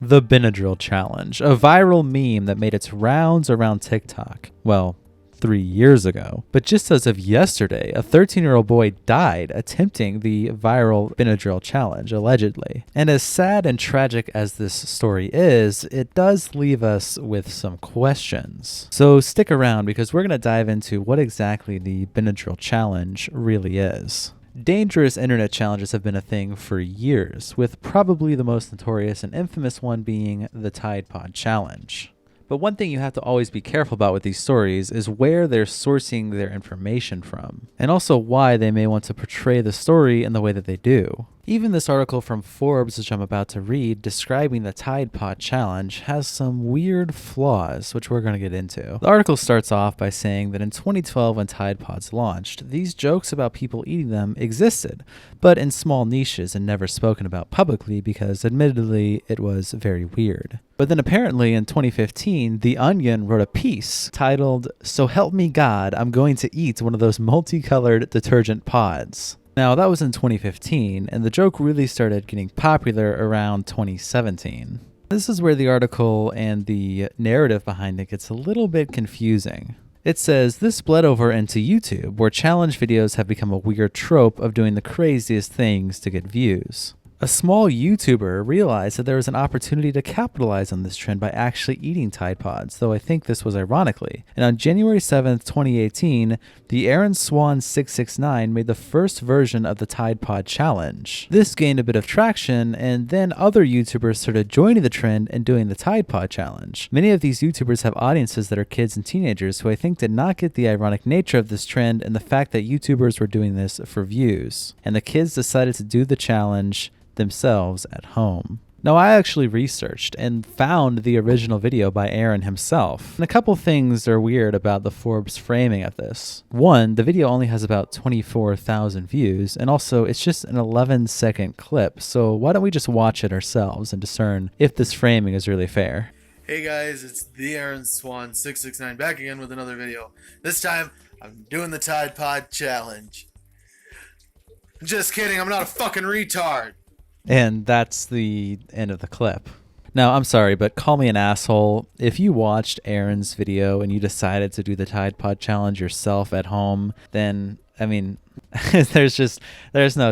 The Benadryl challenge, a viral meme that made its rounds around TikTok. Well, 3 years ago. But just as of yesterday, a 13-year-old boy died attempting the viral Benadryl challenge, allegedly. And as sad and tragic as this story is, it does leave us with some questions. So stick around because we're going to dive into what exactly the Benadryl challenge really is. Dangerous internet challenges have been a thing for years, with probably the most notorious and infamous one being the Tide Pod Challenge. But one thing you have to always be careful about with these stories is where they're sourcing their information from, and also why they may want to portray the story in the way that they do. Even this article from Forbes, which I'm about to read, describing the Tide Pod Challenge, has some weird flaws, which we're going to get into. The article starts off by saying that in 2012, when Tide Pods launched, these jokes about people eating them existed, but in small niches and never spoken about publicly because, admittedly, it was very weird. But then apparently in 2015, The Onion wrote a piece titled, "So Help Me God, I'm Going to Eat One of Those Multicolored Detergent Pods." Now, that was in 2015, and the joke really started getting popular around 2017. This is where the article and the narrative behind it gets a little bit confusing. It says, this bled over into YouTube, where challenge videos have become a weird trope of doing the craziest things to get views. A small YouTuber realized that there was an opportunity to capitalize on this trend by actually eating Tide Pods, though I think this was ironically. And on January 7th, 2018, the Aaron Swan 669 made the first version of the Tide Pod Challenge. This gained a bit of traction, and then other YouTubers started joining the trend and doing the Tide Pod Challenge. Many of these YouTubers have audiences that are kids and teenagers who I think did not get the ironic nature of this trend and the fact that YouTubers were doing this for views. And the kids decided to do the challenge themselves at home. Now, I actually researched and found the original video by Aaron himself. And a couple things are weird about the Forbes framing of this. One, the video only has about 24,000 views, and also it's just an 11-second clip, so why don't we just watch it ourselves and discern if this framing is really fair. Hey guys, it's the Aaron Swan 669 back again with another video. This time, I'm doing the Tide Pod Challenge. Just kidding, I'm not a fucking retard. And that's the end of the clip. Now, I'm sorry, but call me an asshole. If you watched Aaron's video and you decided to do the Tide Pod Challenge yourself at home, then, I mean, there's no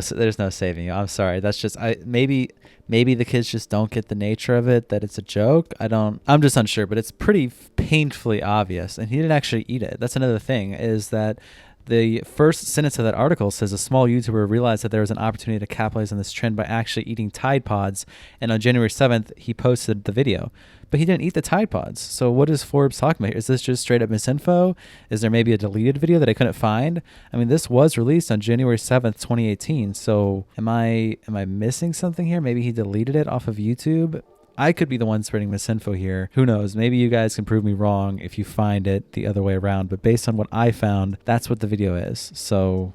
saving you. I'm sorry. That's just, maybe the kids just don't get the nature of it, that it's a joke. I'm just unsure, but it's pretty painfully obvious. And he didn't actually eat it. That's another thing, is that the first sentence of that article says a small YouTuber realized that there was an opportunity to capitalize on this trend by actually eating Tide Pods, and on January 7th, he posted the video. But he didn't eat the Tide Pods. So what is Forbes talking about here? Is this just straight up misinfo? Is there maybe a deleted video that I couldn't find? I mean, this was released on January 7th, 2018. So am I missing something here? Maybe he deleted it off of YouTube? I could be the one spreading misinfo here. Who knows? Maybe you guys can prove me wrong if you find it the other way around. But based on what I found, that's what the video is. So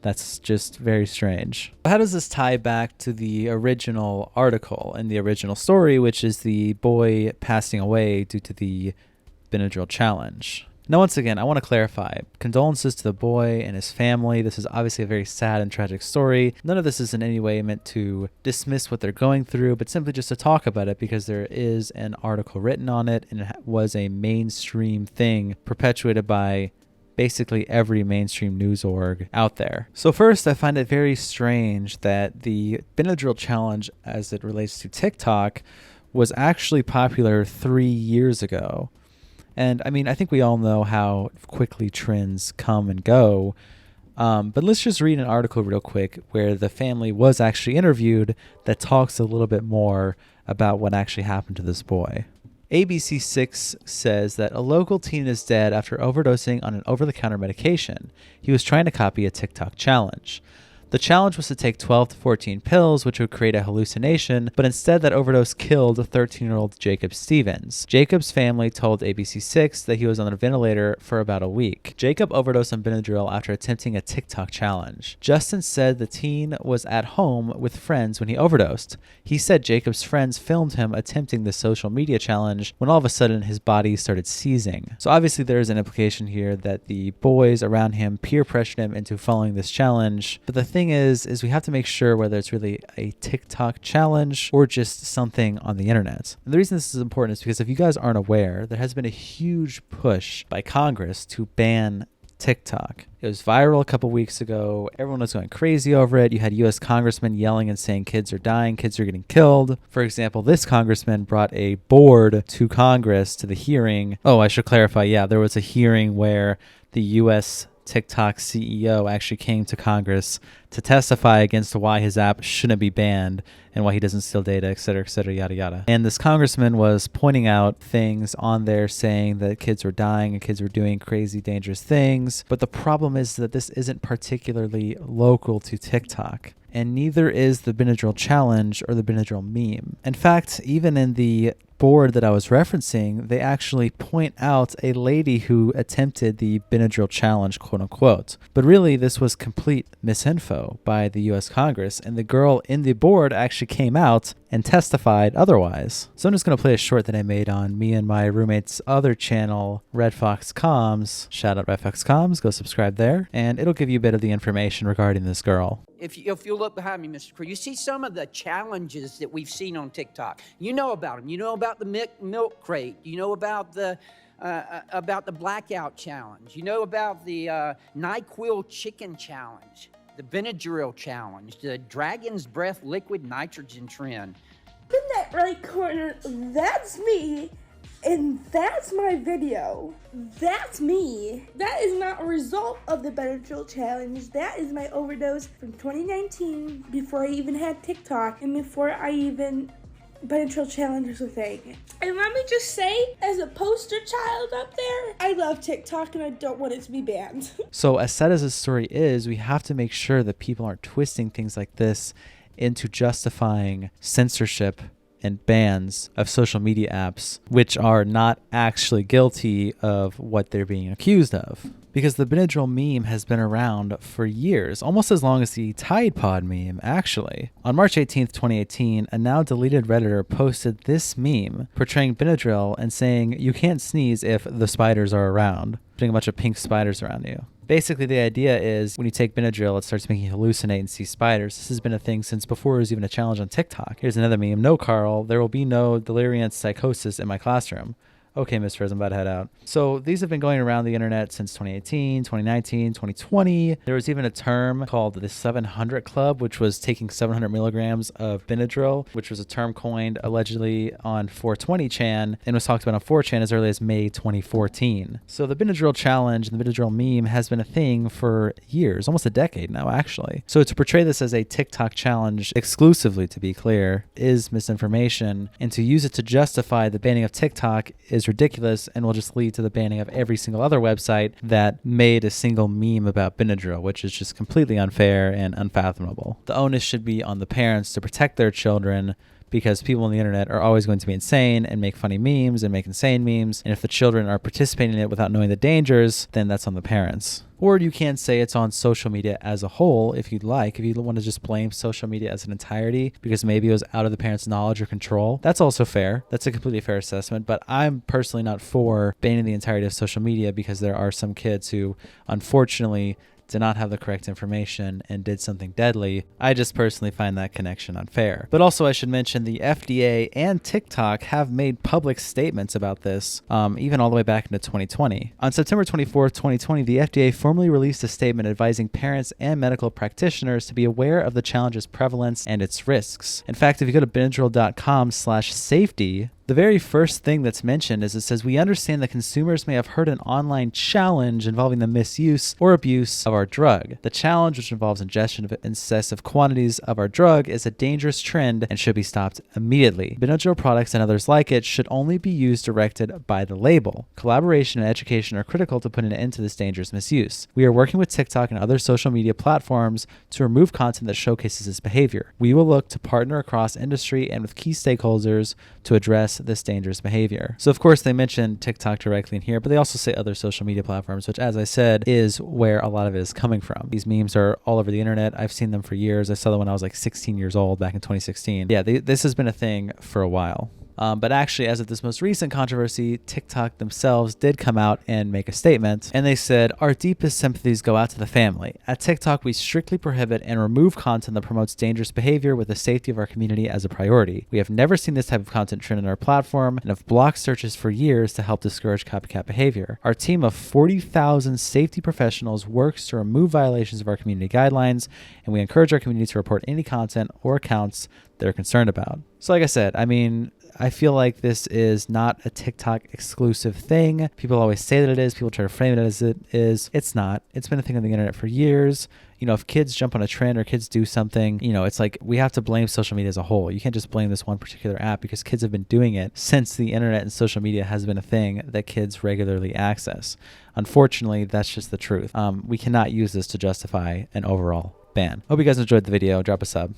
that's just very strange. How does this tie back to the original article and the original story, which is the boy passing away due to the Benadryl challenge? Now, once again, I want to clarify. Condolences to the boy and his family. This is obviously a very sad and tragic story. None of this is in any way meant to dismiss what they're going through, but simply just to talk about it because there is an article written on it, and it was a mainstream thing perpetuated by basically every mainstream news org out there. So first, I find it very strange that the Benadryl challenge, as it relates to TikTok, was actually popular 3 years ago. And I mean, I think we all know how quickly trends come and go. But let's just read an article real quick where the family was actually interviewed that talks a little bit more about what actually happened to this boy. ABC6 says that a local teen is dead after overdosing on an over-the-counter medication. He was trying to copy a TikTok challenge. The challenge was to take 12 to 14 pills, which would create a hallucination, but instead that overdose killed 13-year-old Jacob Stevens. Jacob's family told ABC6 that he was on a ventilator for about a week. Jacob overdosed on Benadryl after attempting a TikTok challenge. Justin said the teen was at home with friends when he overdosed. He said Jacob's friends filmed him attempting the social media challenge when all of a sudden his body started seizing. So obviously there is an implication here that the boys around him peer pressured him into following this challenge, but the thing thing is we have to make sure whether it's really a TikTok challenge or just something on the internet. And the reason this is important is because if you guys aren't aware, there has been a huge push by Congress to ban TikTok. It was viral a couple weeks ago. Everyone was going crazy over it. You had U.S. congressmen yelling and saying kids are dying, kids are getting killed. For example, this congressman brought a board to Congress to the hearing. Oh, I should clarify. Yeah, there was a hearing where the U.S. TikTok CEO actually came to Congress to testify against why his app shouldn't be banned and why he doesn't steal data, et cetera, yada, yada. And this congressman was pointing out things on there saying that kids were dying and kids were doing crazy, dangerous things. But the problem is that this isn't particularly local to TikTok. And neither is the Benadryl challenge or the Benadryl meme. In fact, even in the board that I was referencing, they actually point out a lady who attempted the Benadryl challenge, quote unquote. But really, this was complete misinfo by the US Congress, and the girl in the board actually came out and testified otherwise. So I'm just going to play a short that I made on me and my roommate's other channel, Red Fox Comms. Shout out Red Fox Comms, go subscribe there, and it'll give you a bit of the information regarding this girl. If you look behind me, Mr. Crew, you see some of the challenges that we've seen on TikTok. You know about them. You know about the milk crate. You know about the blackout challenge. You know about the NyQuil chicken challenge, the Benadryl challenge, the dragon's breath liquid nitrogen trend. In that right corner, that's me. And that's my video. That's me. That is not a result of the Benadryl challenge. That is my overdose from 2019, before I even had TikTok and before I even Benadryl challenge was a thing. And let me just say, as a poster child up there, I love TikTok and I don't want it to be banned. So as sad as this story is, we have to make sure that people aren't twisting things like this into justifying censorship and bans of social media apps, which are not actually guilty of what they're being accused of. Because the Benadryl meme has been around for years, almost as long as the Tide Pod meme, actually. On March 18th, 2018, a now deleted Redditor posted this meme portraying Benadryl and saying, "You can't sneeze if the spiders are around," putting a bunch of pink spiders around you. Basically, the idea is when you take Benadryl, it starts making you hallucinate and see spiders. This has been a thing since before it was even a challenge on TikTok. Here's another meme. "No, Carl, there will be no delirium psychosis in my classroom." Okay, Miss Frizz, I'm about to head out. So these have been going around the internet since 2018, 2019, 2020. There was even a term called the 700 Club, which was taking 700 milligrams of Benadryl, which was a term coined allegedly on 420chan and was talked about on 4chan as early as May 2014. So the Benadryl challenge and the Benadryl meme has been a thing for years, almost a decade now, actually. So to portray this as a TikTok challenge exclusively, to be clear, is misinformation, and to use it to justify the banning of TikTok is ridiculous and will just lead to the banning of every single other website that made a single meme about Benadryl, which is just completely unfair and unfathomable. The onus should be on the parents to protect their children, because people on the internet are always going to be insane and make funny memes and make insane memes. And if the children are participating in it without knowing the dangers, then that's on the parents. Or you can say it's on social media as a whole, if you'd like. If you want to just blame social media as an entirety because maybe it was out of the parents' knowledge or control, that's also fair. That's a completely fair assessment. But I'm personally not for banning the entirety of social media, because there are some kids who, unfortunately, did not have the correct information and did something deadly. I just personally find that connection unfair. But also I should mention the FDA and TikTok have made public statements about this, even all the way back into 2020. On September 24th, 2020, the FDA formally released a statement advising parents and medical practitioners to be aware of the challenge's prevalence and its risks. In fact, if you go to Benadryl.com/safety, the very first thing that's mentioned is it says, "We understand that consumers may have heard an online challenge involving the misuse or abuse of our drug. The challenge, which involves ingestion of excessive quantities of our drug, is a dangerous trend and should be stopped immediately. Benadryl products and others like it should only be used directed by the label. Collaboration and education are critical to put an end to this dangerous misuse. We are working with TikTok and other social media platforms to remove content that showcases this behavior. We will look to partner across industry and with key stakeholders to address this dangerous behavior." So of course they mention TikTok directly in here, but they also say other social media platforms, which, as I said, is where a lot of it is coming from. These memes are all over the internet. I've seen them for years. I saw them when I was like 16 years old back in 2016. Yeah, this has been a thing for a while. But actually, as of this most recent controversy, TikTok themselves did come out and make a statement. And they said, "Our deepest sympathies go out to the family. At TikTok, we strictly prohibit and remove content that promotes dangerous behavior with the safety of our community as a priority. We have never seen this type of content trend on our platform and have blocked searches for years to help discourage copycat behavior. Our team of 40,000 safety professionals works to remove violations of our community guidelines, and we encourage our community to report any content or accounts they're concerned about." So like I said, I mean, I feel like this is not a TikTok exclusive thing. People always say that it is. People try to frame it as it is. It's not. It's been a thing on the internet for years. You know, if kids jump on a trend or kids do something, you know, it's like we have to blame social media as a whole. You can't just blame this one particular app because kids have been doing it since the internet and social media has been a thing that kids regularly access. Unfortunately, that's just the truth. We cannot use this to justify an overall ban. Hope you guys enjoyed the video. Drop a sub.